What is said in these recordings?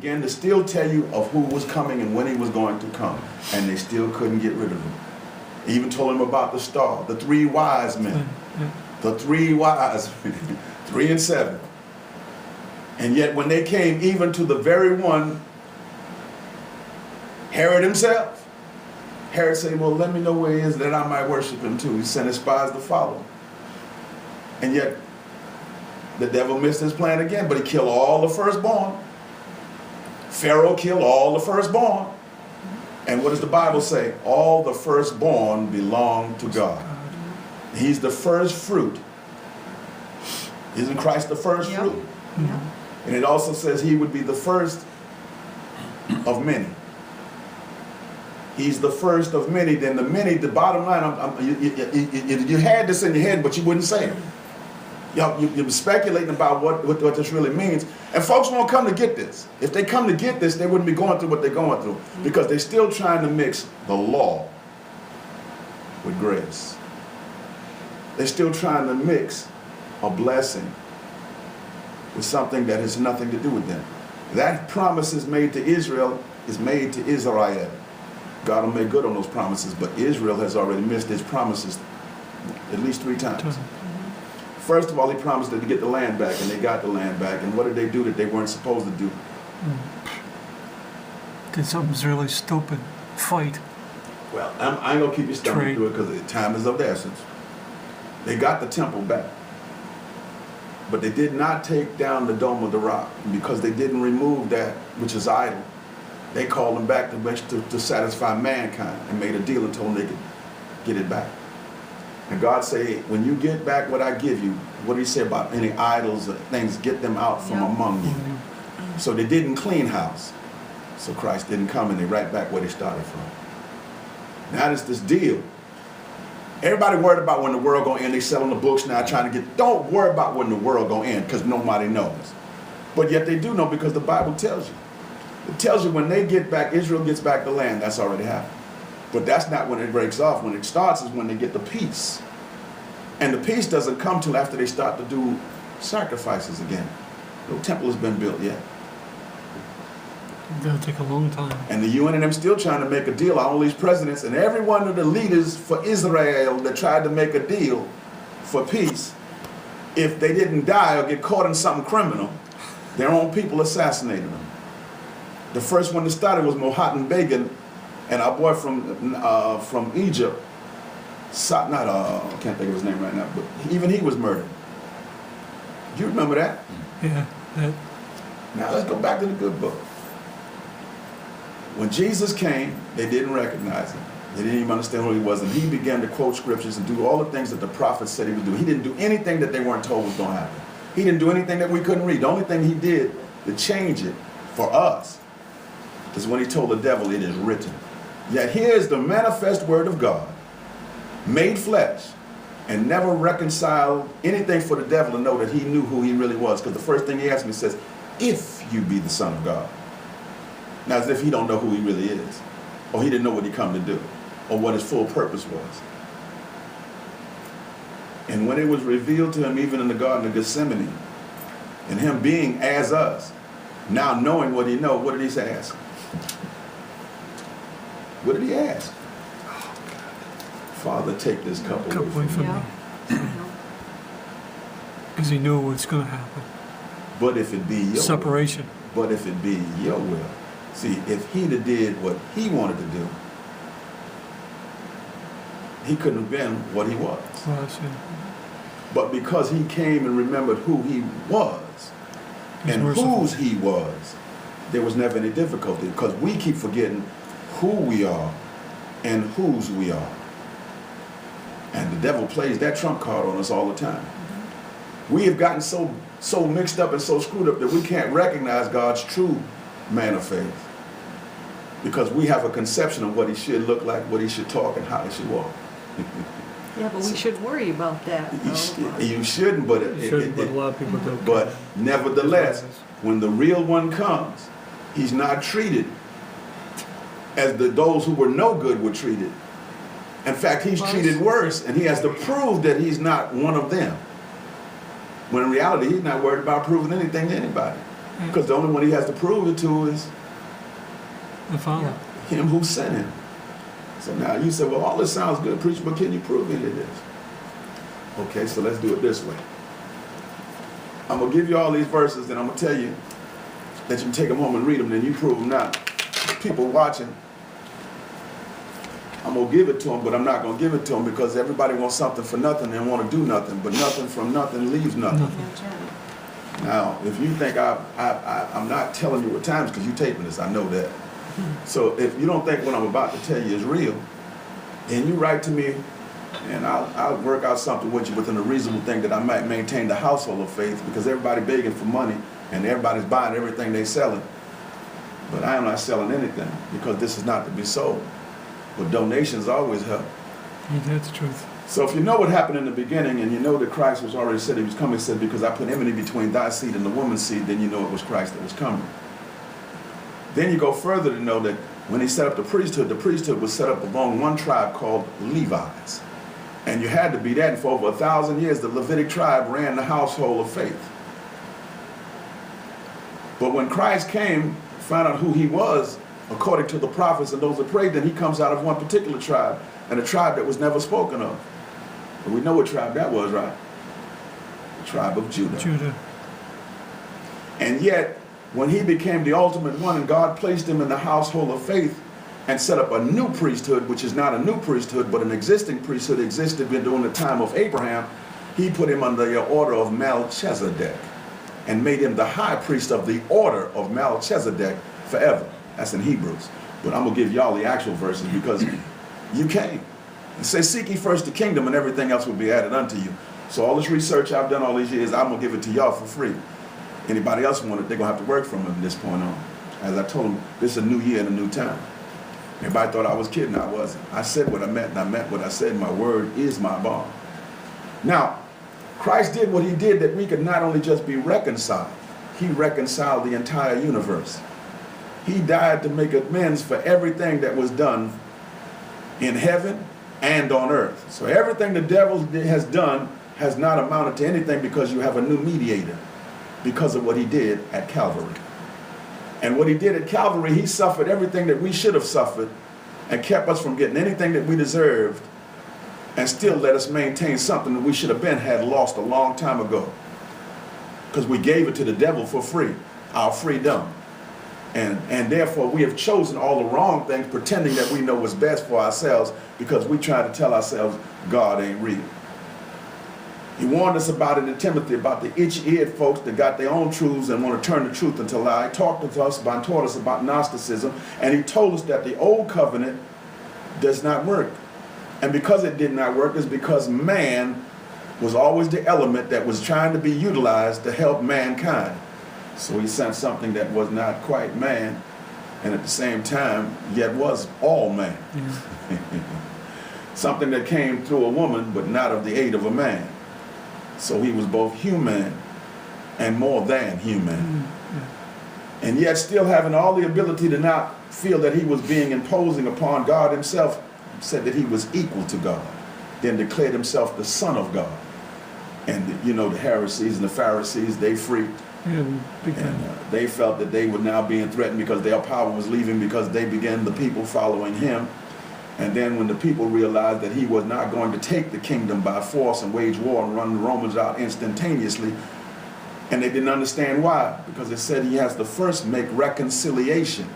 Began to still tell you of who was coming and when he was going to come. And they still couldn't get rid of him. They even told him about the star, the 3 wise men. The 3 wise men, 3 and 7. And yet when they came even to the very one, Herod himself, Herod said, well, let me know where he is that I might worship him too. He sent his spies to follow him. And yet the devil missed his plan again, but he killed all the firstborn. Pharaoh killed all the firstborn. And what does the Bible say? All the firstborn belong to God. He's the first fruit. Isn't Christ the first fruit? Yeah. And it also says he would be the first of many. He's the first of many. Then the many, the bottom line, you had this in your head, but you wouldn't say it. You're speculating about what this really means. And folks won't come to get this. If they come to get this, they wouldn't be going through what they're going through. Because they're still trying to mix the law with grace. They're still trying to mix a blessing with something that has nothing to do with them. That promise is made to Israel, is made to Israel. God will make good on those promises, but Israel has already missed his promises at least 3 times. First of all, he promised them to get the land back, and they got the land back. And what did they do that they weren't supposed to do? Did something really stupid. Fight. Well, I ain't going to keep you stumbling through it because the time is of the essence. They got the temple back. But they did not take down the Dome of the Rock because they didn't remove that which is idol. They called them back to satisfy mankind and made a deal and told them they could get it back. And God say, when you get back what I give you, what did he say about any idols or things, get them out from among you. So they didn't clean house. So Christ didn't come and they right back where they started from. Now it's this deal. Everybody worried about when the world gonna end. They selling the books now trying to get, don't worry about when the world gonna end because nobody knows. But yet they do know because the Bible tells you. It tells you when they get back, Israel gets back the land, that's already happened. But that's not when it breaks off. When it starts is when they get the peace. And the peace doesn't come till after they start to do sacrifices again. No temple has been built yet. That'll take a long time. And the UN and them still trying to make a deal. All these presidents and every one of the leaders for Israel that tried to make a deal for peace, if they didn't die or get caught in something criminal, their own people assassinated them. The first one that started was MAH00016, and our boy from Egypt, I can't think of his name right now, but even he was murdered. Do you remember that? Yeah. Now let's go back to the good book. When Jesus came, they didn't recognize him. They didn't even understand who he was, and he began to quote scriptures and do all the things that the prophets said he would do. He didn't do anything that they weren't told was going to happen. He didn't do anything that we couldn't read. The only thing he did to change it for us is when he told the devil, it is written. Yet here's the manifest word of God, made flesh, and never reconciled anything for the devil to know that he knew who he really was. Because the first thing he asked me says, if you be the Son of God. Now, as if he don't know who he really is, or he didn't know what he come to do, or what his full purpose was. And when it was revealed to him, even in the Garden of Gethsemane, and him being as us, now knowing what he know, what did he ask? What did he ask? Father, take this cup away from me. Because he knew what's going to happen. But if it be your separation. Will, but if it be your will. See, if he'd have did what he wanted to do, he couldn't have been what he was. But because he came and remembered who he was and whose he was, there was never any difficulty. Because we keep forgetting who we are and whose we are. And the devil plays that trump card on us all the time. We have gotten so mixed up and so screwed up that we can't recognize God's true man of faith. Because we have a conception of what he should look like, what he should talk, and how he should walk. Yeah, but we should worry about that. You shouldn't, but a lot of people do. But nevertheless, when the real one comes, he's not treated as those who were no good were treated. In fact, he's treated worse, and he has to prove that he's not one of them. When in reality, he's not worried about proving anything to anybody. Because the only one he has to prove it to is The Father. him who sent him. So now you say, well, all this sounds good, preacher, but can you prove any of this? Okay, so let's do it this way. I'm going to give you all these verses, and I'm going to tell you that you can take them home and read them, and you prove them now. People watching, I'm going to give it to them, but I'm not going to give it to them because everybody wants something for nothing and want to do nothing, but nothing from nothing leaves nothing. Now, if you think I'm not telling you what times, because you're taping this, I know that. So if you don't think what I'm about to tell you is real, then you write to me, and I'll work out something with you within a reasonable thing that I might maintain the household of faith, because everybody begging for money and everybody's buying everything they selling. But I am not selling anything because this is not to be sold. But donations always help. That's the truth. So if you know what happened in the beginning, and you know that Christ was already said he was coming, said, because I put enmity between thy seed and the woman's seed, then you know it was Christ that was coming. Then you go further to know that when he set up the priesthood was set up among one tribe called Levites. And you had to be that, and for over 1,000 years the Levitic tribe ran the household of faith. But when Christ came, found out who he was, according to the prophets and those that prayed, then he comes out of one particular tribe, and a tribe that was never spoken of. But we know what tribe that was, right? The tribe of Judah. Judah. And yet, when he became the ultimate one and God placed him in the household of faith and set up a new priesthood, which is not a new priesthood, but an existing priesthood existed during the time of Abraham, he put him under the order of Melchizedek and made him the high priest of the order of Melchizedek forever. That's in Hebrews. But I'm going to give y'all the actual verses because you came. It says, seek ye first the kingdom and everything else will be added unto you. So all this research I've done all these years, I'm going to give it to y'all for free. Anybody else want it, they're going to have to work from it from this point on. As I told them, this is a new year and a new time. Everybody thought I was kidding. I wasn't. I said what I meant, and I meant what I said. My word is my bond. Now, Christ did what he did that we could not only just be reconciled, he reconciled the entire universe. He died to make amends for everything that was done in heaven and on earth. So everything the devil has done has not amounted to anything because you have a new mediator because of what he did at Calvary. And what he did at Calvary, he suffered everything that we should have suffered and kept us from getting anything that we deserved and still let us maintain something that we should have had lost a long time ago. Because we gave it to the devil for free, our freedom. And therefore we have chosen all the wrong things, pretending that we know what's best for ourselves because we try to tell ourselves God ain't real. He warned us about it in Timothy, about the itch-eared folks that got their own truths and want to turn the truth into a lie. He taught us about Gnosticism, and he told us that the old covenant does not work. And because it did not work is because man was always the element that was trying to be utilized to help mankind. So he sent something that was not quite man, and at the same time, yet was all man. Something that came through a woman, but not of the aid of a man. So he was both human and more than human. And yet still having all the ability to not feel that he was being imposing upon God himself, said that he was equal to God, then declared himself the Son of God. And you know, the Pharisees and the Pharisees, they freaked. And they felt that they were now being threatened because their power was leaving because they began the people following him. And then when the people realized that he was not going to take the kingdom by force and wage war and run the Romans out instantaneously, and they didn't understand why, because it said he has to first make reconciliation.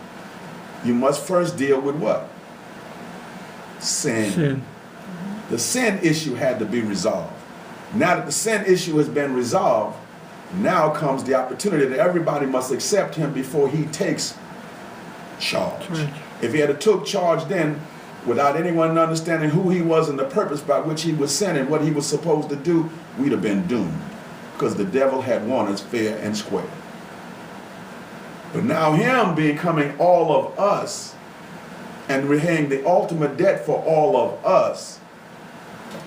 You must first deal with what? Sin. The sin issue had to be resolved. Now that the sin issue has been resolved, now comes the opportunity that everybody must accept him before he takes charge. If he had took charge then, without anyone understanding who he was and the purpose by which he was sent and what he was supposed to do, we'd have been doomed. Because the devil had won us fair and square. But now him becoming all of us and repaying the ultimate debt for all of us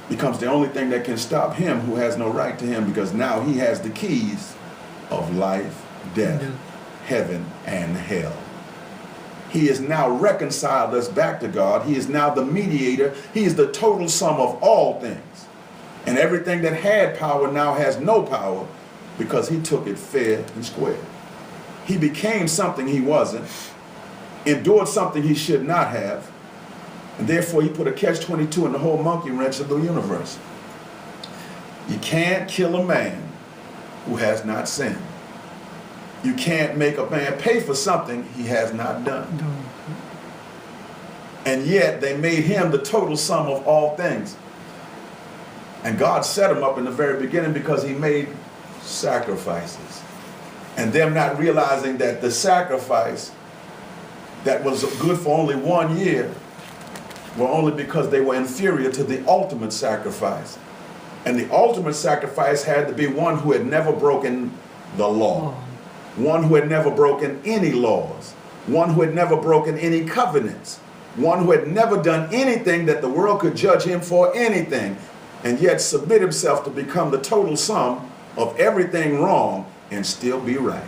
becomes the only thing that can stop him who has no right to him, because now he has the keys of life, death, heaven, and hell. He has now reconciled us back to God. He is now the mediator. He is the total sum of all things. And everything that had power now has no power because he took it fair and square. He became something he wasn't, endured something he should not have, and therefore he put a catch-22 in the whole monkey wrench of the universe. You can't kill a man who has not sinned. You can't make a man pay for something he has not done. And yet they made him the total sum of all things. And God set him up in the very beginning because he made sacrifices. And them not realizing that the sacrifice that was good for only 1 year were only because they were inferior to the ultimate sacrifice. And the ultimate sacrifice had to be one who had never broken the law. One who had never broken any laws. One who had never broken any covenants. One who had never done anything that the world could judge him for anything, and yet submit himself to become the total sum of everything wrong and still be right.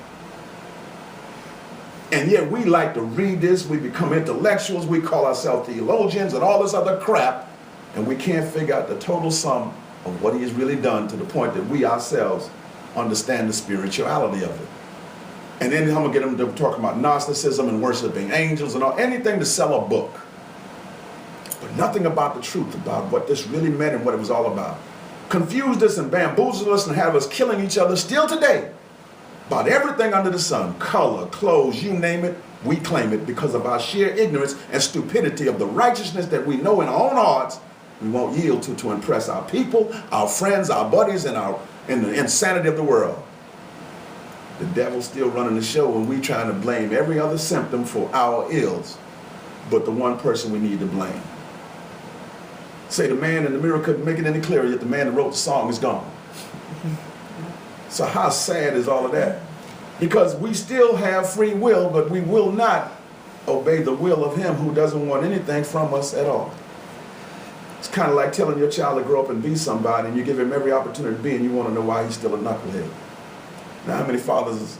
And yet we like to read this, we become intellectuals, we call ourselves theologians and all this other crap, and we can't figure out the total sum of what he has really done to the point that we ourselves understand the spirituality of it. And then I'm going to get them to talk about Gnosticism and worshiping angels and all, anything to sell a book. But nothing about the truth about what this really meant and what it was all about. Confused us and bamboozled us and have us killing each other still today about everything under the sun. Color, clothes, you name it, we claim it because of our sheer ignorance and stupidity of the righteousness that we know in our own hearts we won't yield to impress our people, our friends, our buddies, and the insanity of the world. The devil's still running the show and we trying to blame every other symptom for our ills, but the one person we need to blame. Say the man in the mirror couldn't make it any clearer, yet the man that wrote the song is gone. So how sad is all of that? Because we still have free will, but we will not obey the will of him who doesn't want anything from us at all. It's kind of like telling your child to grow up and be somebody, and you give him every opportunity to be, and you want to know why he's still a knucklehead. Now, how many fathers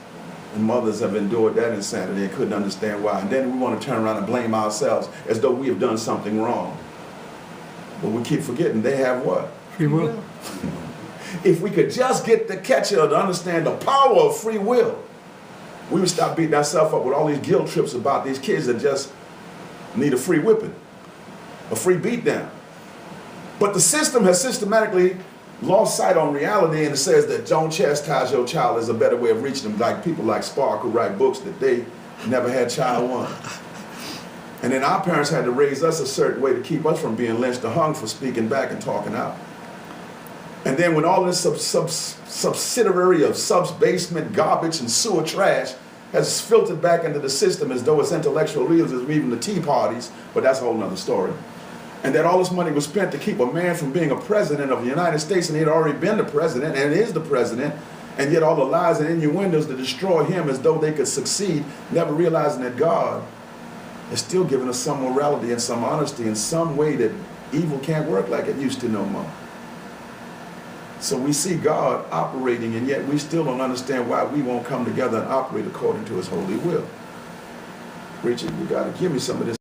and mothers have endured that insanity and couldn't understand why? And then we want to turn around and blame ourselves as though we have done something wrong. But we keep forgetting they have what? Free will. If we could just get the catcher to understand the power of free will, we would stop beating ourselves up with all these guilt trips about these kids that just need a free whipping, a free beatdown. But the system has systematically lost sight on reality, and it says that don't chastise your child is a better way of reaching them, like people like Spark who write books that they never had child one. And then our parents had to raise us a certain way to keep us from being lynched or hung for speaking back and talking out. And then when all this subsidiary of sub-basement garbage and sewer trash has filtered back into the system as though it's intellectual realism, even the tea parties, but that's a whole nother story. And that all this money was spent to keep a man from being a president of the United States, and he had already been the president and is the president, and yet all the lies and innuendos to destroy him as though they could succeed, never realizing that God has still given us some morality and some honesty and some way that evil can't work like it used to no more. So we see God operating, and yet we still don't understand why we won't come together and operate according to his holy will. Richard, you got to give me some of this.